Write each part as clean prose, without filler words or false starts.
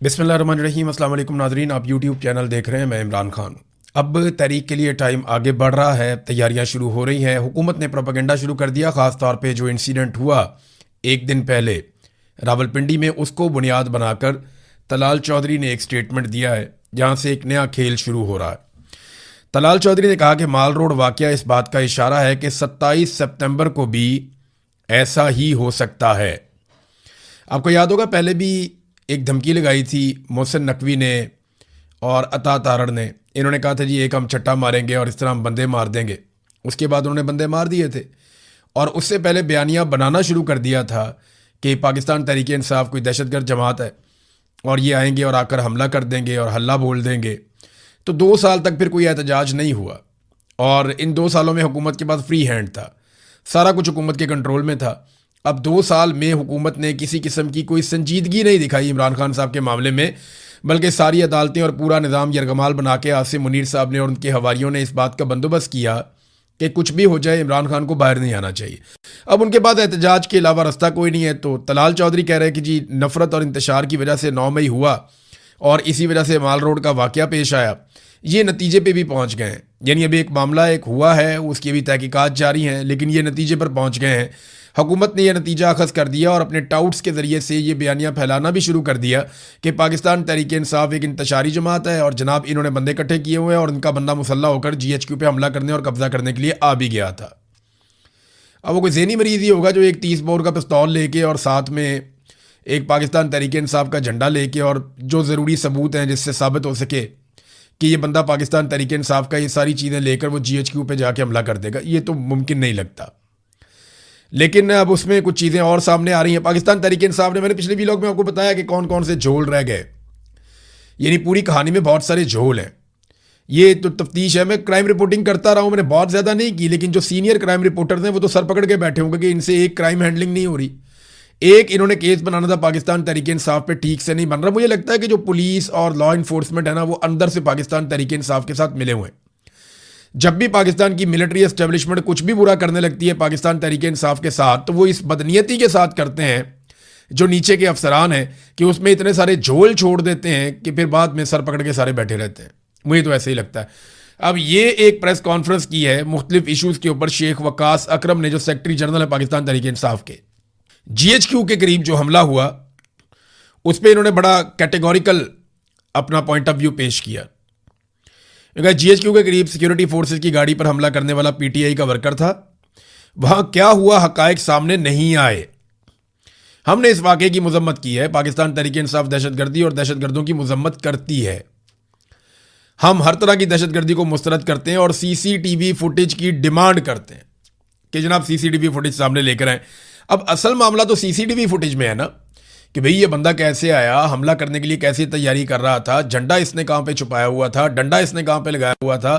बिस्मिल्लाहिर्रहमानिर्रहीम। अस्सलाम वालेकुम नाज़रीन, आप यूट्यूब चैनल देख रहे हैं। मैं इमरान खान। अब तहरीक के लिए टाइम आगे बढ़ रहा है, तैयारियां शुरू हो रही हैं। हुकूमत ने प्रोपेगेंडा शुरू कर दिया। ख़ास तौर पे जो इंसिडेंट हुआ एक दिन पहले रावलपिंडी में, उसको बुनियाद बनाकर तलाल चौधरी ने एक स्टेटमेंट दिया है, जहाँ से एक नया खेल शुरू हो रहा है। तलाल चौधरी ने कहा कि माल रोड वाक़या इस बात का इशारा है कि 27 सितंबर को भी ऐसा ही हो सकता है। आपको याद होगा, पहले भी एक धमकी लगाई थी मोहसिन नकवी ने और अता तारड़ ने। इन्होंने कहा था जी एक हम छट्टा मारेंगे और इस तरह हम बंदे मार देंगे। उसके बाद उन्होंने बंदे मार दिए थे। और उससे पहले बयानिया बनाना शुरू कर दिया था कि पाकिस्तान तहरीक इंसाफ कोई दहशतगर्द जमात है और ये आएंगे और आकर हमला कर देंगे और हल्ला बोल देंगे। तो 2 साल तक फिर कोई एहतजाज नहीं हुआ और इन 2 सालों में हुकूमत के पास फ्री हैंड था, सारा कुछ हुकूमत के कंट्रोल में था। अब 2 साल में हुकूमत ने किसी किस्म की कोई संजीदगी नहीं दिखाई इमरान खान साहब के मामले में, बल्कि सारी अदालतें और पूरा निज़ाम यरगमाल बना के आसिम मुनीर साहब ने और उनके हवारियों ने इस बात का बंदोबस्त किया कि कुछ भी हो जाए इमरान खान को बाहर नहीं आना चाहिए। अब उनके पास एहतजाज के अलावा रास्ता कोई नहीं है। तो तलाल चौधरी कह रहे हैं कि जी नफ़रत और इंतशार की वजह से 9 मई हुआ और इसी वजह से माल रोड का वाक़या पेश आया। ये नतीजे पे भी पहुंच गए हैं। यानी अभी एक मामला एक हुआ है, उसकी अभी तहकीकात जारी हैं, लेकिन ये नतीजे पर पहुंच गए हैं। हुकूमत ने यह नतीजा अखज़ कर दिया और अपने टाउट्स के ज़रिए से ये बयानियाँ फैलाना भी शुरू कर दिया कि पाकिस्तान तहरीक इंसाफ एक इंतशारी जमात है और जनाब इन्होंने बंदे इकट्ठे किए हुए हैं और उनका बंदा मुसल्ला होकर GHQ पे हमला करने और कब्जा करने के लिए आ भी गया था। अब वो कोई ज़हनी मरीज़ ही होगा जो एक 30 बोर का पिस्तौल लेके और साथ में एक पाकिस्तान तहरीक इंसाफ का झंडा लेके और जो ज़रूरी सबूत हैं जिससे साबित हो सके कि ये बंदा पाकिस्तान तहरीक इंसाफ का, ये सारी चीज़ें लेकर वो GHQ पे जाके हमला कर देगा। ये तो मुमकिन नहीं लगता। लेकिन अब उसमें कुछ चीज़ें और सामने आ रही हैं। पाकिस्तान तहरीक इंसाफ ने, मैंने पिछले व्लॉग में आपको बताया कि कौन कौन से झोल रह गए। यानी पूरी कहानी में बहुत सारे झोल हैं। ये तो तफ्तीश है। मैं क्राइम रिपोर्टिंग करता रहा हूँ, मैंने बहुत ज़्यादा नहीं की, लेकिन जो सीनियर क्राइम रिपोर्टर्स हैं वो तो सर पकड़ के बैठे होंगे कि इनसे एक क्राइम हैंडलिंग नहीं हो रही। एक इन्होंने केस बनाना था पाकिस्तान तहरीक इंसाफ पे, ठीक से नहीं बन रहा। मुझे लगता है कि जो पुलिस और लॉ इन्फोर्समेंट है ना, वो अंदर से पाकिस्तान तहरीक इंसाफ के साथ मिले हुए हैं। जब भी पाकिस्तान की मिलिट्री एस्टेब्लिशमेंट कुछ भी बुरा करने लगती है पाकिस्तान तहरीक इंसाफ के साथ, तो वो इस बदनीयती के साथ करते हैं जो नीचे के अफसरान हैं कि उसमें इतने सारे झोल छोड़ देते हैं कि फिर बाद में सर पकड़ के सारे बैठे रहते हैं। मुझे तो ऐसे ही लगता है। अब ये एक प्रेस कॉन्फ्रेंस की है मुख्तलिफ इशूज़ के ऊपर शेख वकास अकरम ने, जो सेक्रेटरी जनरल है पाकिस्तान तहरीक इंसाफ के। GHQ के करीब जो हमला हुआ उस पर इन्होंने बड़ा कैटेगोरिकल अपना पॉइंट ऑफ व्यू पेश किया। GHQ के करीब सिक्योरिटी फोर्सेस की गाड़ी पर हमला करने वाला PTI का वर्कर था। वहां क्या हुआ, हकायक सामने नहीं आए। हमने इस वाक़े की मजम्मत की है। पाकिस्तान तहरीक इंसाफ दहशतगर्दी और दहशतगर्दों की मजम्मत करती है। हम हर तरह की दहशतगर्दी को मुस्तरद करते हैं और CCTV फुटेज की डिमांड करते हैं कि जनाब CCTV फुटेज सामने लेकर आए। अब असल मामला तो CCTV फुटेज में है ना, कि भाई ये बंदा कैसे आया, हमला करने के लिए कैसे तैयारी कर रहा था, झंडा इसने कहाँ पे छुपाया हुआ था, डंडा इसने कहाँ पे लगाया हुआ था,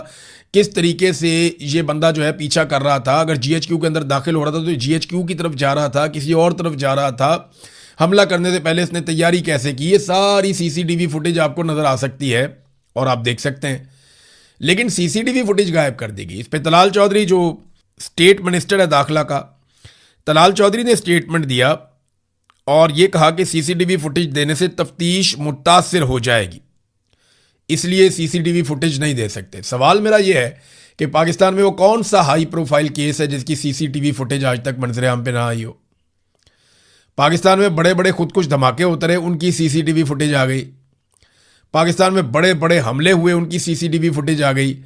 किस तरीके से ये बंदा जो है पीछा कर रहा था। अगर GHQ के अंदर दाखिल हो रहा था तो GHQ की तरफ जा रहा था, किसी और तरफ जा रहा था, हमला करने से पहले इसने तैयारी कैसे की, ये सारी CCTV फुटेज आपको नज़र आ सकती है और आप देख सकते हैं। लेकिन CCTV फुटेज गायब कर दी गई। इस पर तलाल चौधरी, जो स्टेट मिनिस्टर है दाखिला का, तलाल चौधरी ने स्टेटमेंट दिया और ये कहा कि CCTV फुटेज देने से तफ्तीश मुतासिर हो जाएगी, इसलिए CCTV फुटेज नहीं दे सकते। सवाल मेरा ये है कि पाकिस्तान में वो कौन सा हाई प्रोफाइल केस है जिसकी CCTV फुटेज आज तक मंजरे आम पे ना आई हो। पाकिस्तान में बड़े बड़े खुदकुश धमाके होते रहे, उनकी CCTV फुटेज आ गई। पाकिस्तान में बड़े बड़े हमले हुए, उनकी CCTV फुटेज आ गई।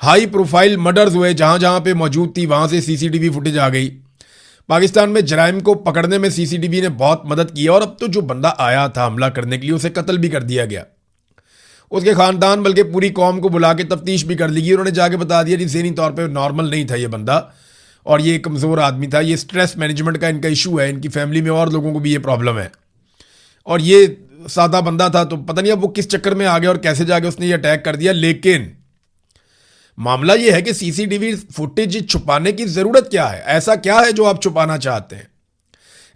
हाई प्रोफाइल मर्डर्स हुए, जहां जहां पे मौजूद थी वहां से CCTV फुटेज आ गई। पाकिस्तान में जराइम को पकड़ने में CCTV ने बहुत मदद की और अब तो जो बंदा आया था हमला करने के लिए उसे कत्ल भी कर दिया गया। उसके खानदान बल्कि पूरी कौम को बुला के तफ्तीश भी कर ली गई। उन्होंने जाके बता दिया कि ज़हनी तौर पे नॉर्मल नहीं था ये बंदा और ये कमज़ोर आदमी था, ये स्ट्रेस मैनेजमेंट का इनका इशू है, इनकी फैमिली में और लोगों को भी ये प्रॉब्लम है और ये सादा बंदा था। तो पता नहीं अब वो किस चक्कर में आ गया और कैसे जाके उसने ये अटैक कर दिया। लेकिन मामला यह है कि CCTV फुटेज छुपाने की जरूरत क्या है? ऐसा क्या है जो आप छुपाना चाहते हैं?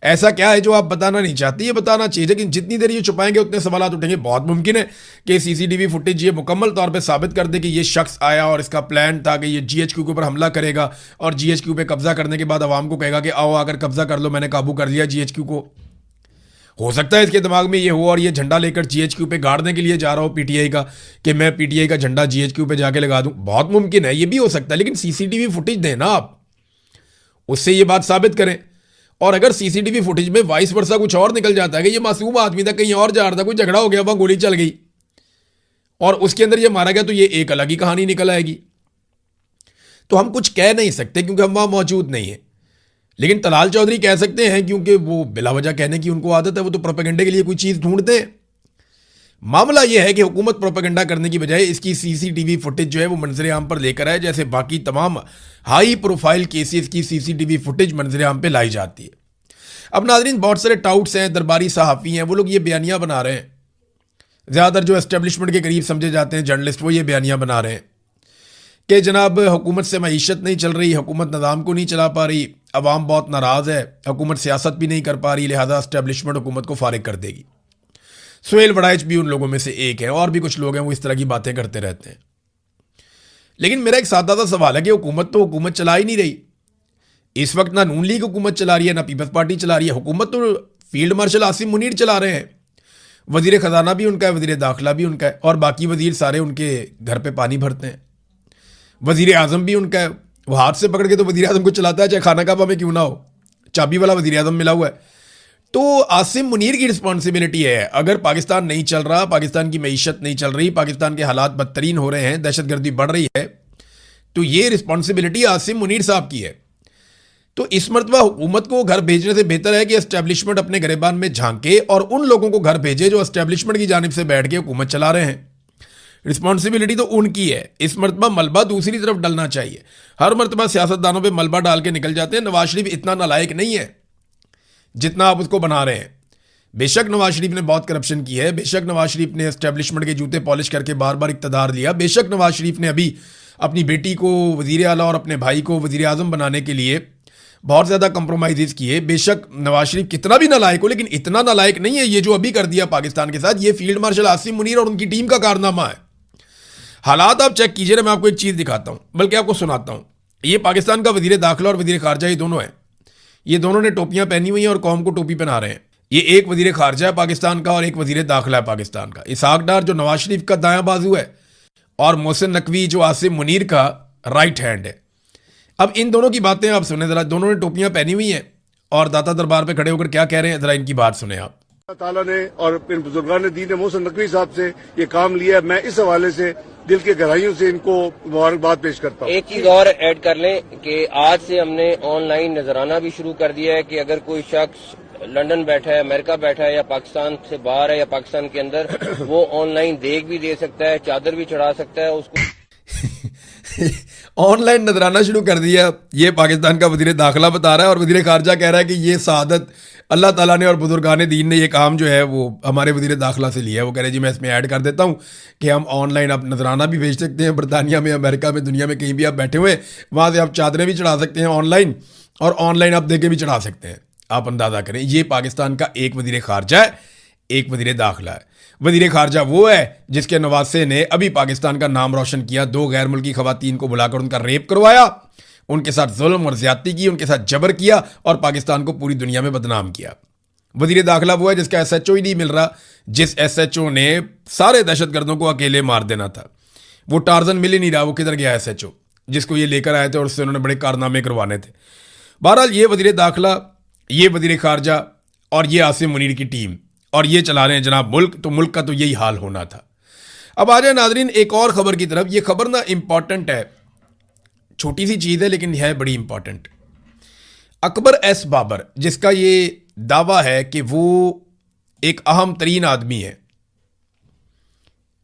ऐसा क्या है जो आप बताना नहीं चाहते? ये बताना चाहिए। लेकिन जितनी देर ये छुपाएंगे उतने सवाल उठेंगे। बहुत मुमकिन है कि CCTV फुटेज ये मुकम्मल तौर पे साबित कर दे कि ये शख्स आया और इसका प्लान था कि ये GHQ के ऊपर हमला करेगा और GHQ पे कब्जा करने के बाद आवाम को कहेगा कि आओ आकर कब्जा कर लो, मैंने काबू कर लिया GHQ को। हो सकता है इसके दिमाग में ये हो और ये झंडा लेकर जीएचक्यू पे गाड़ने के लिए जा रहा हो पीटीआई का, कि मैं पीटीआई का झंडा जीएचक्यू पे जाके लगा दूं। बहुत मुमकिन है, ये भी हो सकता है, लेकिन सीसीटीवी फुटेज देना आप, उससे ये बात साबित करें। और अगर सीसीटीवी फुटेज में वाइस वर्सा कुछ और निकल जाता है कि ये मासूम आदमी था, कहीं और जा रहा था, कोई झगड़ा हो गया, वहां गोली चल गई और उसके अंदर ये मारा गया, तो ये एक अलग ही कहानी निकल आएगी। तो हम कुछ कह नहीं सकते क्योंकि हम वहां मौजूद नहीं है। लेकिन तलाल चौधरी कह सकते हैं क्योंकि वो बिला वजह कहने की उनको आदत है, वो तो प्रोपेगेंडे के लिए कोई चीज ढूंढते हैं। मामला यह है कि हुकूमत प्रोपेगेंडा करने की बजाय इसकी सीसीटीवी फुटेज जो है वो मंजर आम पर लेकर आए, जैसे बाकी तमाम हाई प्रोफाइल केसेस की सीसीटीवी फुटेज मंजर आम पर लाई जाती है। अब नाजरीन, बहुत सारे टाउट्स हैं, दरबारी सहाफ़ी हैं, वो लोग ये बयानियां बना रहे हैं, ज़्यादातर जो एस्टेब्लिशमेंट के करीब समझे जाते हैं जर्नलिस्ट, वो ये बयानियां बना रहे हैं कि जनाब हुकूमत से मईशत नहीं चल रही, हुकूमत निज़ाम को नहीं चला पा रही, अवाम बहुत नाराज़ है, हुकूमत सियासत भी नहीं कर पा रही, लिहाजा एस्टेब्लिशमेंट हुकूमत को फारिग कर देगी। सुहेल वड़ाइच भी उन लोगों में से एक है, और भी कुछ लोग हैं वो इस तरह की बातें करते रहते हैं। लेकिन मेरा एक सादा सा सवाल है कि हुकूमत तो हुकूमत चला ही नहीं रही। इस वक्त ना नून लीग हुकूमत चला रही है, ना पीपल्स पार्टी चला रही है, हुकूमत तो फील्ड मार्शल आसिम मुनीर चला रहे हैं। वजीर खजाना भी उनका है, वजीर दाखिला भी उनका है, और बाकी वजीर सारे उनके घर पे पानी भरते हैं। वजीर आजम भी उनका है, वो हाथ से पकड़ के तो वजीर आजम को चलाता है, चाहे खाना काबा में क्यों ना हो, चाबी वाला वजीर आजम मिला हुआ है। तो आसिम मुनीर की रिस्पॉन्सिबिलिटी है, अगर पाकिस्तान नहीं चल रहा, पाकिस्तान की मईशत नहीं चल रही, पाकिस्तान के हालात बदतरीन हो रहे हैं, दहशतगर्दी बढ़ रही है, तो ये रिस्पॉन्सिबिलिटी आसिम मुनीर साहब की है। तो इस मरतबा हुकूमत को घर भेजने से बेहतर है कि एस्टेब्लिशमेंट अपने गिरेबान में झांके और उन लोगों को घर भेजे जो एस्टेब्लिशमेंट की जानिब से बैठ के हुकूमत चला रहे हैं। रिस्पॉन्सिबिलिटी तो उनकी है। इस मरतबा मलबा दूसरी तरफ डलना चाहिए। हर मरतबा सियासतदानों पे मलबा डाल के निकल जाते हैं। नवाज शरीफ इतना नालायक नहीं है जितना आप उसको बना रहे हैं। बेशक नवाज शरीफ ने बहुत करप्शन की है, बेशक नवाज शरीफ ने एस्टेब्लिशमेंट के जूते पॉलिश करके बार बार इक़्तिदार लिया, बेशक नवाज शरीफ ने अभी अपनी बेटी को वज़ीर आला और अपने भाई को वज़ीर आज़म बनाने के लिए बहुत ज़्यादा कंप्रोमाइज़ किए। बेशक नवाज शरीफ कितना भी नालायक हो, लेकिन इतना नालायक नहीं है ये जो अभी कर दिया पाकिस्तान के साथ। ये फील्ड मार्शल आसिम मुनीर और उनकी टीम का कारनामा है। हालात आप चेक कीजिए ना, मैं आपको एक चीज़ दिखाता हूँ, बल्कि आपको सुनाता हूँ। ये पाकिस्तान का वज़ीर दाखिला और वज़ीर खारजा, ये दोनों हैं। ये दोनों ने टोपियाँ पहनी हुई हैं और कौम को टोपी पहना रहे हैं। ये एक वज़ीर खारजा है पाकिस्तान का और एक वज़ीर दाखिला है पाकिस्तान का। इसहाक डार जो नवाज शरीफ का दायां बाजू है और मोहसिन नकवी जो आसिम मुनीर का राइट हैंड है। अब इन दोनों की बातें आप सुने जरा। दोनों ने टोपियां पहनी हुई हैं और दाता दरबार पे खड़े होकर क्या कह रहे हैं, जरा इनकी बात सुने आप। अल्लाह ताला ने और इन बुजुर्गान दीन ने मोहसिन नकवी साहब से ये काम लिया है। मैं इस हवाले से दिल के गहराइयों से इनको मुबारकबाद पेश करता हूँ। एक चीज और ऐड कर लें कि आज से हमने ऑनलाइन नजराना भी शुरू कर दिया है कि अगर कोई शख्स लंदन बैठा है, अमेरिका बैठा है या पाकिस्तान से बाहर है या पाकिस्तान के अंदर, वो ऑनलाइन देख भी दे सकता है, चादर भी चढ़ा सकता है उसको। ऑनलाइन नजराना शुरू कर दिया, ये पाकिस्तान का वज़ीर दाखिला बता रहा है और वज़ीर खारजा कह रहा है कि ये सआदत अल्लाह ताला ने और बुजुर्गान दीन ने ये काम जो है वो हमारे वज़ीर दाखिला से लिया है। वो कह रहे जी मैं इसमें ऐड कर देता हूँ कि हम ऑनलाइन आप नजराना भी भेज सकते हैं। बरतानिया में, अमेरिका में, दुनिया में कहीं भी आप बैठे हुए वहाँ से आप चादरें भी चढ़ा सकते हैं ऑनलाइन, और ऑनलाइन आप देके भी चढ़ा सकते हैं। आप अंदाज़ा करें, ये पाकिस्तान का एक वज़ीर खारजा है, एक वज़ीर दाखिला है। वज़ीर खारजा वो है जिसके नवासे ने अभी पाकिस्तान का नाम रोशन किया, 2 गैर मुल्की खवातीन को बुलाकर उनका रेप करवाया, उनके साथ जुल्म और ज्यादती की, उनके साथ जबर किया और पाकिस्तान को पूरी दुनिया में बदनाम किया। वज़ीर दाखिला वो है जिसका SHO ही नहीं मिल रहा, जिस SHO ने सारे दहशतगर्दों को अकेले मार देना था। वो टार्जन मिल ही नहीं रहा, वो किधर गया SHO जिसको ये लेकर आए थे और उससे उन्होंने बड़े कारनामे करवाने थे। बहरहाल ये वज़ीर दाखिला, ये वज़ीर खारजा और ये आसिम मुनीर की टीम, और ये चला रहे हैं जनाब मुल्क। तो मुल्क का तो यही हाल होना था। अब आ जाए नाजरीन एक और खबर की तरफ। ये खबर ना इंपॉर्टेंट है, छोटी सी चीज़ है लेकिन है बड़ी इंपॉर्टेंट। अकबर एस बाबर, जिसका ये दावा है कि वो एक अहम तरीन आदमी है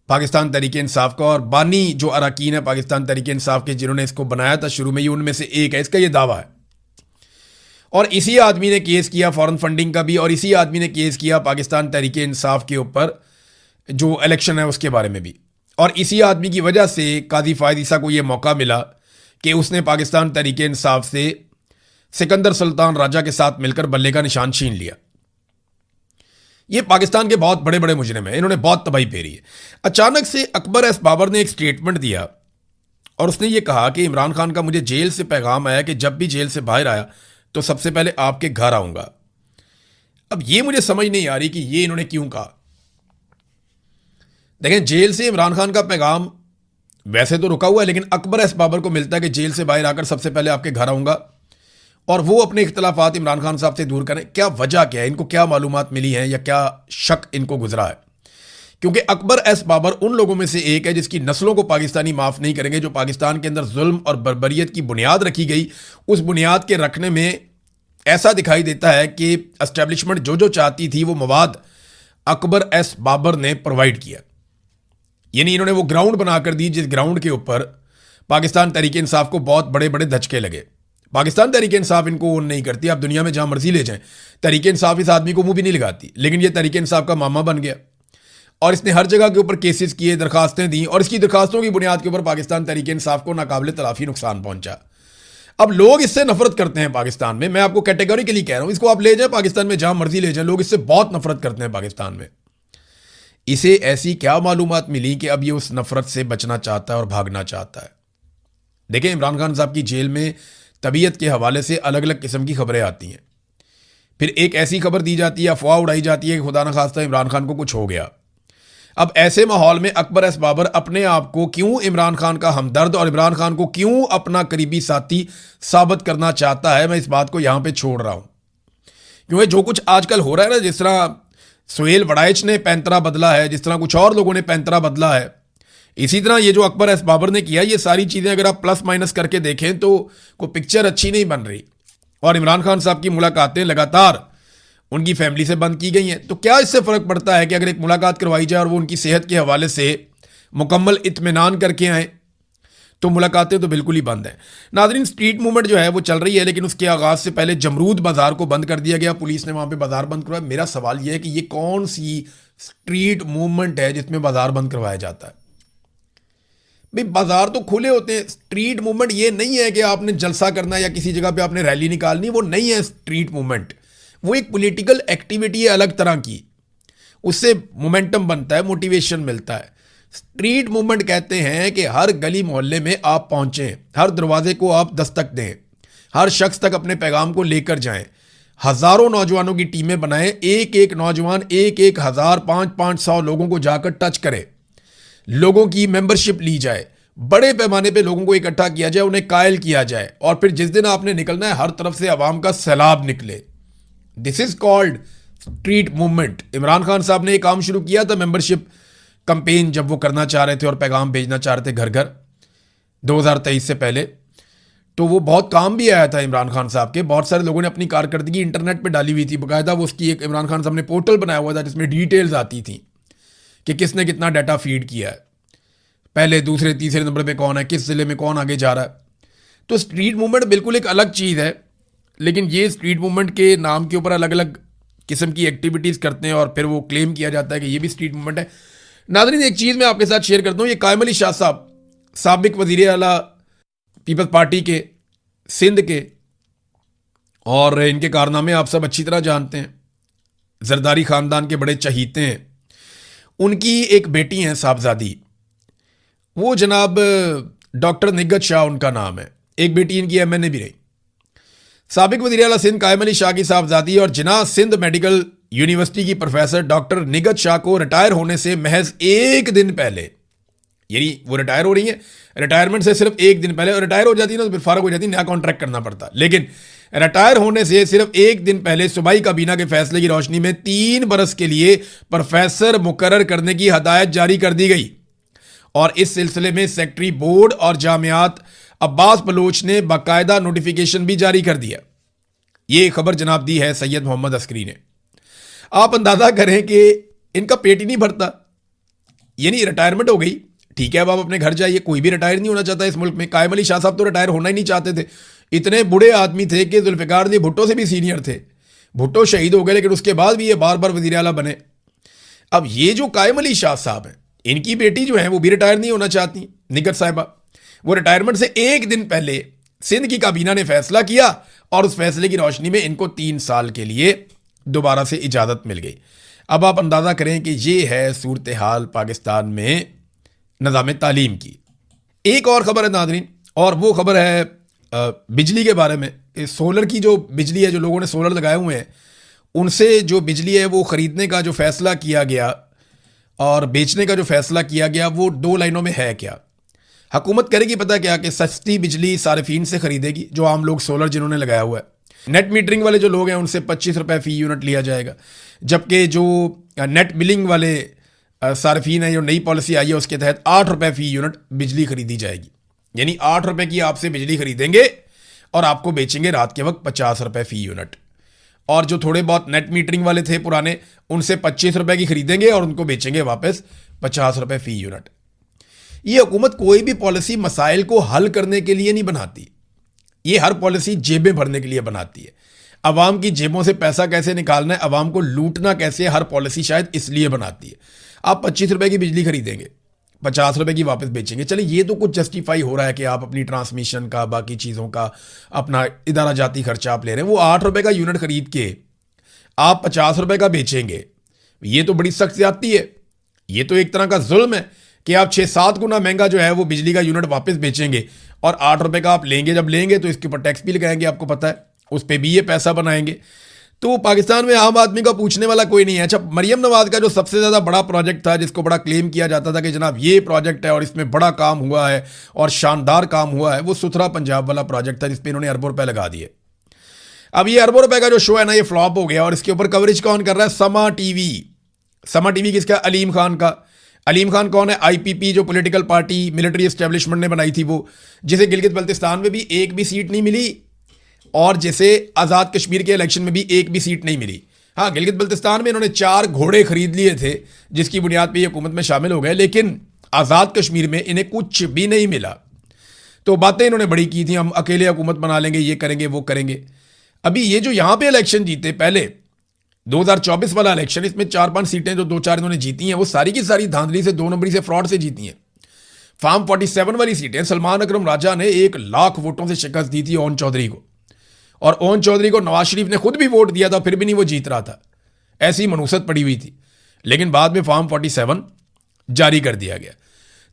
पाकिस्तान तहरीक इंसाफ का, और बानी जो अरकान है पाकिस्तान तहरीक इंसाफ के जिन्होंने इसको बनाया था शुरू में, ये उनमें से एक है, इसका ये दावा है। और इसी आदमी ने केस किया फॉरेन फंडिंग का भी, और इसी आदमी ने केस किया पाकिस्तान तहरीक इंसाफ के ऊपर जो इलेक्शन है उसके बारे में भी। और इसी आदमी की वजह से काजी फायद ईसा को यह मौका मिला कि उसने पाकिस्तान तहरीक इंसाफ से सिकंदर सुल्तान राजा के साथ मिलकर बल्ले का निशान छीन लिया। ये पाकिस्तान के बहुत बड़े बड़े मुजरिम हैं, इन्होंने बहुत तबाही फेरी है। अचानक से अकबर एस बाबर ने एक स्टेटमेंट दिया और उसने ये कहा कि इमरान खान का मुझे जेल से पैगाम आया कि जब भी जेल से बाहर आया तो सबसे पहले आपके घर आऊँगा। अब ये मुझे समझ नहीं आ रही कि ये इन्होंने क्यों कहा। देखें, जेल से इमरान खान का पैगाम वैसे तो रुका हुआ है, लेकिन अकबर एस बाबर को मिलता है कि जेल से बाहर आकर सबसे पहले आपके घर आऊंगा और वो अपने इख्तलाफात इमरान खान साहब से दूर करें। क्या वजह क्या है, इनको क्या मालूमात मिली हैं या क्या शक इनको गुजरा है? क्योंकि अकबर एस बाबर उन लोगों में से एक है जिसकी नस्लों को पाकिस्तानी माफ नहीं करेंगे। जो पाकिस्तान के अंदर जुल्म और बर्बरियत की बुनियाद रखी गई, उस बुनियाद के रखने में ऐसा दिखाई देता है कि एस्टेब्लिशमेंट जो जो चाहती थी वो मवाद अकबर एस बाबर ने प्रोवाइड किया। यानी इन्होंने वो ग्राउंड बनाकर दी जिस ग्राउंड के ऊपर पाकिस्तान तहरीक इंसाफ को बहुत बड़े बड़े धचके लगे। पाकिस्तान तहरीक इंसाफ इनको ओन नहीं करती, आप दुनिया में जहां मर्जी ले जाएं, तहरीक इंसाफ इस आदमी को मुंह भी नहीं लगाती, लेकिन ये तहरीक इंसाफ का मामा बन गया और इसने हर जगह के ऊपर केसेस किए, दरखास्तें दी और इसकी दरखास्तों की बुनियाद के ऊपर पाकिस्तान तहरीक इंसाफ को नाकाबिले तलाफी नुकसान पहुंचा। अब लोग इससे नफरत करते हैं पाकिस्तान में, मैं आपको कैटेगोरिकली कह रहा हूं, इसको आप ले जाए पाकिस्तान में जहां मर्जी ले जाए, लोग इससे बहुत नफरत करते हैं पाकिस्तान में। इसे ऐसी क्या मालूमात मिली कि अब ये उस नफरत से बचना चाहता है और भागना चाहता है? देखिए, इमरान खान साहब की जेल में तबीयत के हवाले से अलग अलग किस्म की खबरें आती हैं। फिर एक ऐसी खबर दी जाती है, अफवाह उड़ाई जाती है कि खुदा न खास्ता इमरान खान को कुछ हो गया। अब ऐसे माहौल में अकबर एस बाबर अपने आप को क्यों इमरान खान का हमदर्द और इमरान खान को क्यों अपना करीबी साथी साबित करना चाहता है, मैं इस बात को यहां पे छोड़ रहा हूं। क्योंकि जो कुछ आजकल हो रहा है ना, जिस तरह सुहेल वड़ाइच ने पैंतरा बदला है, जिस तरह कुछ और लोगों ने पैंतरा बदला है, इसी तरह ये जो अकबर एस बाबर ने किया, ये सारी चीज़ें अगर आप प्लस माइनस करके देखें तो कोई पिक्चर अच्छी नहीं बन रही। और इमरान खान साहब की मुलाकातें लगातार उनकी फैमिली से बंद की गई हैं। तो क्या इससे फ़र्क पड़ता है कि अगर एक मुलाकात करवाई जाए और वो उनकी सेहत के हवाले से मुकम्मल इत्मीनान करके आए, तो मुलाकातें तो बिल्कुल ही बंद हैं। नाज़रीन, स्ट्रीट मूवमेंट जो है वो चल रही है, लेकिन उसके आगाज़ से पहले जमरूद बाज़ार को बंद कर दिया गया, पुलिस ने वहाँ पे बाज़ार बंद करवाया। मेरा सवाल यह है कि ये कौन सी स्ट्रीट मूवमेंट है जिसमें बाज़ार बंद करवाया जाता है? भाई, बाज़ार तो खुले होते हैं। स्ट्रीट मूवमेंट ये नहीं है कि आपने जलसा करना या किसी जगह पे आपने रैली निकालनी, वो नहीं है स्ट्रीट मूवमेंट। वो एक पॉलिटिकल एक्टिविटी है अलग तरह की, उससे मोमेंटम बनता है, मोटिवेशन मिलता है। स्ट्रीट मूवमेंट कहते हैं कि हर गली मोहल्ले में आप पहुंचें, हर दरवाजे को आप दस्तक दें, हर शख्स तक अपने पैगाम को लेकर जाएं, हजारों नौजवानों की टीमें बनाएं, एक एक नौजवान 1,000, 500 लोगों को जाकर टच करे, लोगों की मेंबरशिप ली जाए, बड़े पैमाने पे लोगों को इकट्ठा किया जाए, उन्हें कायल किया जाए और फिर जिस दिन आपने निकलना है हर तरफ से आवाम का सैलाब निकले। This is called street movement. Imran Khan साहब ने एक काम शुरू किया था, मेंबरशिप कंपेन, जब वो करना चाह रहे थे और पैगाम भेजना चाह रहे थे घर घर 2023 से पहले, तो वो बहुत काम भी आया था इमरान खान साहब के। बहुत सारे लोगों ने अपनी कारकर्दगी इंटरनेट पे डाली हुई थी, बाकायदा वो उसकी एक इमरान खान साहब ने पोर्टल बनाया हुआ था जिसमें डिटेल्स आती थी कि किसने कितना डाटा फीड किया है, पहले दूसरे तीसरे नंबर पे कौन है, किस जिले में कौन आगे जा रहा है। तो स्ट्रीट मूवमेंट बिल्कुल एक अलग चीज़ है, लेकिन ये स्ट्रीट मूवमेंट के नाम के ऊपर अलग अलग किस्म की एक्टिविटीज़ करते हैं और फिर वो क्लेम किया जाता है कि ये भी स्ट्रीट मूवमेंट है। नाज़रीन, एक चीज़ मैं आपके साथ शेयर करता हूँ, ये कायम अली शाह साहब, साबिक वज़ीर आला पीपल्स पार्टी के सिंध के, और इनके कारनामे आप सब अच्छी तरह जानते हैं, जरदारी ख़ानदान के बड़े चहीते हैं। उनकी एक बेटी हैं साहबजादी, वो जनाब डॉक्टर निगत शाह उनका नाम है, एक बेटी इनकी MNA भी रही। साबिक वज़ीर आला सिंध कायम अली शाह की साहबजादी और जिना सिंध मेडिकल यूनिवर्सिटी की प्रोफेसर डॉक्टर निगत शाह को रिटायर होने से महज एक दिन पहले, यानी वो रिटायर हो रही हैं, रिटायरमेंट से सिर्फ एक दिन पहले, रिटायर हो जाती है ना तो फिर फारग हो जाती है, नया कॉन्ट्रैक्ट करना पड़ता, लेकिन रिटायर होने से सिर्फ एक दिन पहले सूबाई काबीना के फैसले की रोशनी में 3 बरस के लिए प्रोफेसर मुकर्रर करने की हदायत जारी कर दी गई। और इस सिलसिले में सेक्रेटरी बोर्ड और जामियात अब्बास बलोच ने बाकायदा नोटिफिकेशन भी जारी कर दिया। ये खबर जनाब दी है सैयद मोहम्मद अस्करी ने। आप अंदाजा करें कि इनका पेट ही नहीं भरता, यानी रिटायरमेंट हो गई, ठीक है, अब आप अपने घर जाइए, कोई भी रिटायर नहीं होना चाहता इस मुल्क में। कायम अली शाह साहब तो रिटायर होना ही नहीं चाहते थे, इतने बुढ़े आदमी थे कि जुल्फिकार जी भुट्टो से भी सीनियर थे। भुट्टो शहीद हो गए, लेकिन उसके बाद भी ये बार बार वज़ीर आला बने। अब ये जो कायम अली शाह साहब हैं, इनकी बेटी जो है वो भी रिटायर नहीं होना चाहती, निगत साहिबा। वो रिटायरमेंट से एक दिन पहले सिंध की काबीना ने फैसला किया और उस फैसले की रोशनी में इनको 3 साल के लिए दोबारा से इजाज़त मिल गई। अब आप अंदाज़ा करें कि ये है सूरत हाल पाकिस्तान में निज़ाम तालीम की। एक और ख़बर है नाज़रीन, और वो ख़बर है बिजली के बारे में। सोलर की जो बिजली है, जो लोगों ने सोलर लगाए हुए हैं, उनसे जो बिजली है वो ख़रीदने का जो फैसला किया गया और बेचने का जो फैसला किया गया वो 2 लाइनों में है क्या। हुकूमत करेगी पता क्या कि सस्ती बिजली सार्फिन से खरीदेगी, जो आम लोग सोलर जिन्होंने लगाया हुआ है। नेट मीटरिंग वाले जो लोग हैं उनसे 25 रुपये फ़ी यूनिट लिया जाएगा, जबकि जो नेट बिलिंग वाले सार्फिन है, जो नई पॉलिसी आई है उसके तहत 8 रुपये फ़ी यूनिट बिजली खरीदी जाएगी। यानी 8 रुपये की आपसे बिजली खरीदेंगे और आपको बेचेंगे रात के वक्त 50 रुपये फ़ी यूनिट। और जो थोड़े बहुत नेट मीटरिंग वाले थे पुराने, उनसे 25 रुपये की खरीदेंगे और उनको बेचेंगे वापस 50 रुपये फ़ी यूनिट। ये हुकूमत कोई भी पॉलिसी मसाइल को हल करने के लिए नहीं बनाती, ये हर पॉलिसी जेबें भरने के लिए बनाती है। अवाम की जेबों से पैसा कैसे निकालना है, अवाम को लूटना कैसे, हर पॉलिसी शायद इसलिए बनाती है। आप 25 रुपये की बिजली खरीदेंगे, 50 रुपये की वापस बेचेंगे। चलिए ये तो कुछ जस्टिफाई हो रहा है कि आप अपनी ट्रांसमिशन का, बाकी चीज़ों का, अपना इदारा जाती खर्चा आप ले रहे हैं। वो 8 रुपये का यूनिट खरीद के आप 50 रुपये का बेचेंगे, ये तो बड़ी सख्त ज्यादती है। ये तो एक तरह का जुल्म है कि आप 6-7 गुना महंगा जो है वो बिजली का यूनिट वापस बेचेंगे और 8 रुपये का आप लेंगे। जब लेंगे तो इसके ऊपर टैक्स भी लगाएंगे, आपको पता है, उस पर भी ये पैसा बनाएंगे। तो पाकिस्तान में आम आदमी का पूछने वाला कोई नहीं है। अच्छा, मरियम नवाज का जो सबसे ज़्यादा बड़ा प्रोजेक्ट था, जिसको बड़ा क्लेम किया जाता था कि जनाब ये प्रोजेक्ट है और इसमें बड़ा काम हुआ है और शानदार काम हुआ है, वो सुथरा पंजाब वाला प्रोजेक्ट था जिस पर इन्होंने अरबों रुपए लगा दिए। अब ये अरबों रुपए का जो शो है ना, ये फ्लॉप हो गया और इसके ऊपर कवरेज कौन कर रहा है? समा टीवी। समा टीवी किसका? अलीम खान का। अलीम खान कौन है? आईपीपी, जो पॉलिटिकल पार्टी मिलिट्री एस्टेब्लिशमेंट ने बनाई थी, वो जिसे गिलगित बल्तिस्तान में भी एक भी सीट नहीं मिली और जैसे आज़ाद कश्मीर के इलेक्शन में भी एक भी सीट नहीं मिली। हाँ, गिलगित बल्तिस्तान में इन्होंने 4 घोड़े खरीद लिए थे जिसकी बुनियाद पर ये हुकूमत में शामिल हो गए, लेकिन आज़ाद कश्मीर में इन्हें कुछ भी नहीं मिला। तो बातें इन्होंने बड़ी की थी, हम अकेले हुकूमत बना लेंगे, ये करेंगे, वो करेंगे। अभी ये जो यहाँ पे इलेक्शन जीते पहले 2024 वाला इलेक्शन, इसमें 4-5 सीटें जो 2-4 इन्होंने जीती हैं, वो सारी की सारी धांधली से, 2 नंबरी से, फ्रॉड से जीती हैं। फार्म 47 वाली सीटें सलमान अकरम राजा ने 1 लाख वोटों से शिकस्त दी थी ओन चौधरी को, और ओन चौधरी को नवाज शरीफ ने खुद भी वोट दिया था, फिर भी नहीं वो जीत रहा था। ऐसी मनूसत पड़ी हुई थी, लेकिन बाद में फार्म 47 जारी कर दिया गया।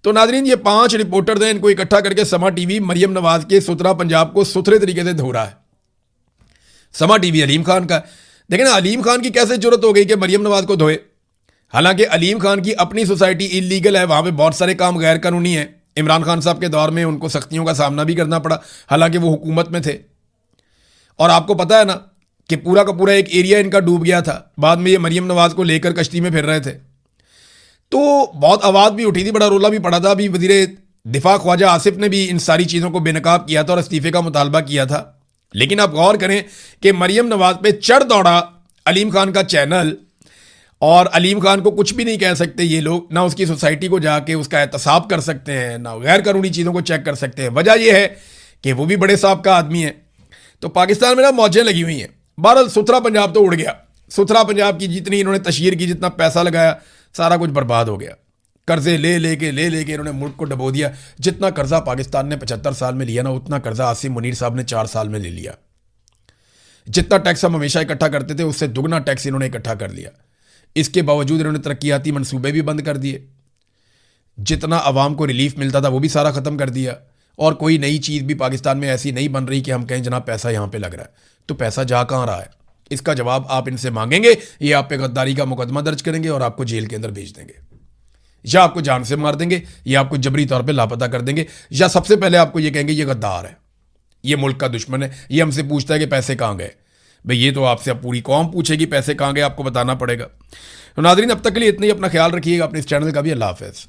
तो नाजरीन, ये 5 रिपोर्टर हैं, इनको इकट्ठा करके समा टीवी मरियम नवाज के सुथरा पंजाब को सुथरे तरीके से धो रहा है। समा टीवी अलीम खान का। देखें ना, अलीम खान की कैसे जरूरत हो गई कि मरियम नवाज को धोए? हालांकि अलीम खान की अपनी सोसाइटी इलीगल है, वहां पे बहुत सारे काम गैर कानूनी है। इमरान खान साहब के दौर में उनको सख्तियों का सामना भी करना पड़ा, हालांकि वो हुकूमत में थे। और आपको पता है ना कि पूरा का पूरा एक एरिया इनका डूब गया था। बाद में ये मरियम नवाज को लेकर कश्ती में फिर रहे थे, तो बहुत आवाज़ भी उठी थी, बड़ा रोला भी पड़ा था। अभी वज़ीर दिफा ख्वाजा आसिफ ने भी इन सारी चीज़ों को बेनकाब किया था और इस्तीफे का मुतालबा किया था। लेकिन आप गौर करें कि मरियम नवाज पे चढ़ दौड़ा अलीम खान का चैनल, और अलीम खान को कुछ भी नहीं कह सकते ये लोग, ना उसकी सोसाइटी को जाके उसका एहतसाब कर सकते हैं, ना गैर कानूनी चीज़ों को चेक कर सकते हैं। वजह यह है कि वो भी बड़े साहब का आदमी है। तो पाकिस्तान में ना मौजें लगी हुई हैं। बहरहाल सुथरा पंजाब तो उड़ गया। सुथरा पंजाब की जितनी इन्होंने तशहीर की, जितना पैसा लगाया, सारा कुछ बर्बाद हो गया। कर्जे ले लेके इन्होंने मुल्क को डबो दिया। जितना कर्जा पाकिस्तान ने 75 साल में लिया ना, उतना कर्जा आसिम मुनीर साहब ने 4 साल में ले लिया। जितना टैक्स हम हमेशा इकट्ठा करते थे, उससे दुगना टैक्स इन्होंने इकट्ठा कर लिया। इसके बावजूद इन्होंने तरक्याती मंसूबे भी बंद कर दिए। जितना आवाम को रिलीफ मिलता था वो भी सारा ख़त्म कर दिया, और कोई नई चीज़ भी पाकिस्तान में ऐसी नहीं बन रही कि हम कहें जनाब पैसा यहाँ पे लग रहा है। तो पैसा जा कहाँ रहा है, इसका जवाब आप इनसे मांगेंगे। ये आप पे गद्दारी का मुकदमा दर्ज करेंगे और आपको जेल के अंदर भेज देंगे, या आपको जान से मार देंगे, या आपको जबरी तौर पे लापता कर देंगे, या सबसे पहले आपको ये कहेंगे ये गद्दार है, ये मुल्क का दुश्मन है, ये हमसे पूछता है कि पैसे कहाँ गए। भाई ये तो आपसे अब पूरी कौम पूछेगी पैसे कहाँ गए, आपको बताना पड़ेगा। तो नाज़रीन, अब तक के लिए इतना ही। अपना ख्याल रखिएगा, अपने इस चैनल का भी। अल्लाह हाफ़िज़।